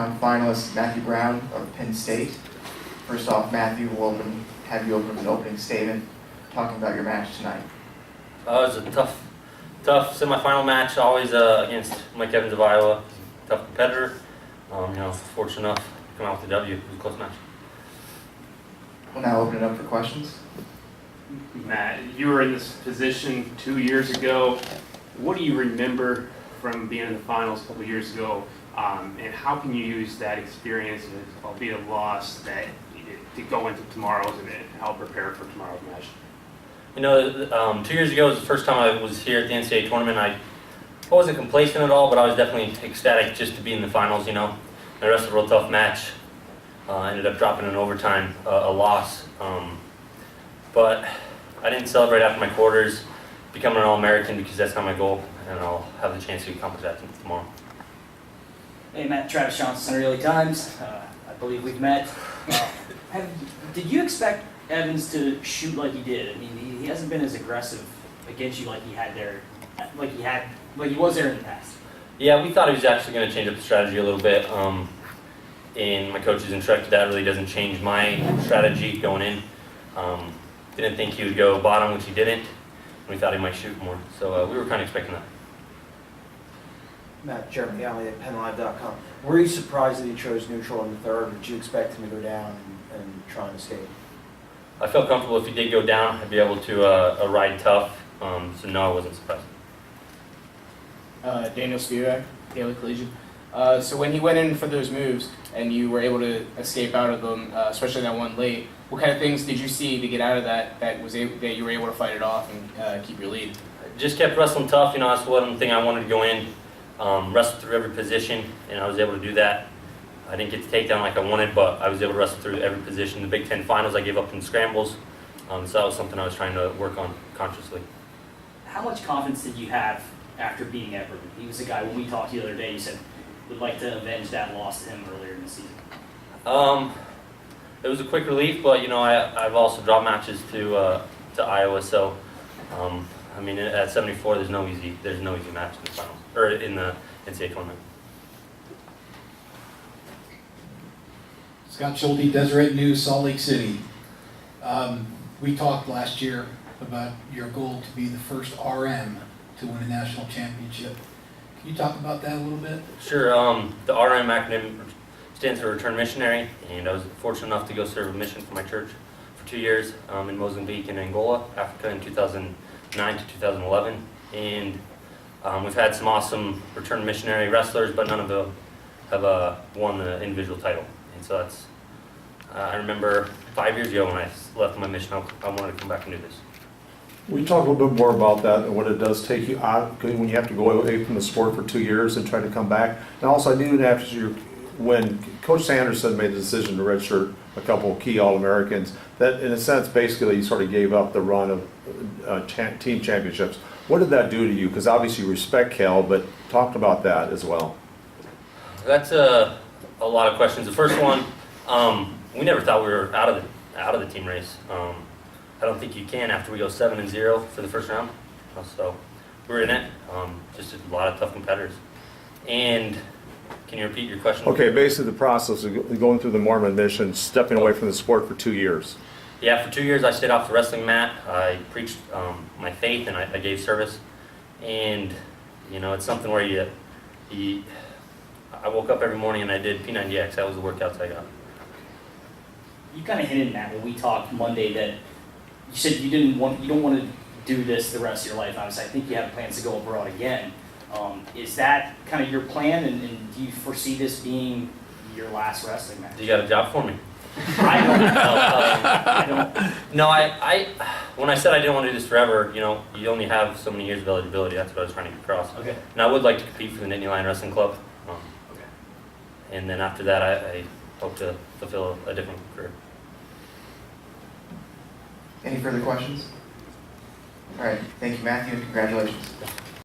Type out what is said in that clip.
pound finalist Matthew Brown of Penn State. First off, Matthew, we'll have you open with an opening statement talking about your match tonight. It was a tough semifinal match, always against Mike Evans of Iowa. Tough competitor. Fortunate enough to come out with the W. It was a close match. We'll now open it up for questions. Matt, you were in this position 2 years ago. What do you remember from being in the finals a couple years ago, and how can you use that experience, albeit a loss, to go into tomorrow's and help prepare for tomorrow's match? 2 years ago was the first time I was here at the NCAA tournament. I wasn't complacent at all, but I was definitely ecstatic just to be in the finals. The rest of a real tough match. Ended up dropping in overtime, a loss. But I didn't celebrate after my quarters, becoming an All-American, because that's not my goal, and I'll have the chance to accomplish that tomorrow. Hey Matt, Travis Johnson, Sunday Early Times. I believe we've met. Did you expect Evans to shoot like he did? I mean, he hasn't been as aggressive against you like he was there in the past. Yeah, we thought he was actually going to change up the strategy a little bit. And my coaches instructed that really doesn't change my strategy going in. Didn't think he would go bottom, which he didn't. We thought he might shoot more, so we were kind of expecting that. Matt, Jeremy Alley at PennLive.com. Were you surprised that he chose neutral in the third, or did you expect him to go down and try and escape? I felt comfortable if he did go down, I'd be able to ride tough. So no, I wasn't surprised. Daniel Spivak, Daily Collegian. So when he went in for those moves and you were able to escape out of them, especially that one late, what kind of things did you see to get out of that that you were able to fight it off and keep your lead? Just kept wrestling tough. That's one thing I wanted to go in, wrestle through every position, and I was able to do that. I didn't get the takedown like I wanted, but I was able to wrestle through every position. The Big Ten Finals, I gave up in scrambles, so that was something I was trying to work on consciously. How much confidence did you have after beating Everton? He was a guy, when we talked the other day, you said would like to avenge that loss to him earlier in the season. It was a quick relief, but I've also dropped matches to Iowa, so at 74 there's no easy match in the finals or in the NCAA tournament. Scott Schulte, Deseret News, Salt Lake City. We talked last year about your goal to be the first RM to win a national championship. Can you talk about that a little bit? Sure. The RM acronym stands for Return Missionary, and I was fortunate enough to go serve a mission for my church for 2 years in Mozambique and Angola, Africa, in 2009 to 2011. And we've had some awesome return missionary wrestlers, but none of them have won the individual title. And so that's, I remember 5 years ago when I left my mission, I wanted to come back and do this. We talk a little bit more about that and what it does take you out when you have to go away from the sport for 2 years and try to come back. And also, I knew when Coach Sanderson made the decision to redshirt a couple of key All-Americans, that in a sense, basically, you sort of gave up the run of team championships. What did that do to you? Because obviously you respect Cal, but talk about that as well. That's a lot of questions. The first one, we never thought we were out of the team race. I don't think you can after we go 7-0 for the first round. So we're in it. Just a lot of tough competitors. And can you repeat your question? Okay, basically the process of going through the Mormon mission, stepping away from the sport for 2 years. Yeah, for 2 years I stayed off the wrestling mat. I preached my faith and I gave service. And it's something where I woke up every morning and I did P90X. That was the workouts I got. You kind of hinted, Matt, when we talked Monday that you said you don't want to do this the rest of your life. Obviously, I think you have plans to go abroad again. Is that kind of your plan, and do you foresee this being your last wrestling match? You got a job for me? I don't. No, I when I said I didn't want to do this forever, you only have so many years of eligibility. That's what I was trying to get across. Okay. And I would like to compete for the Nittany Lion Wrestling Club. Okay. And then after that, I hope to fulfill a different career. Any further questions? All right. Thank you, Matthew, and congratulations.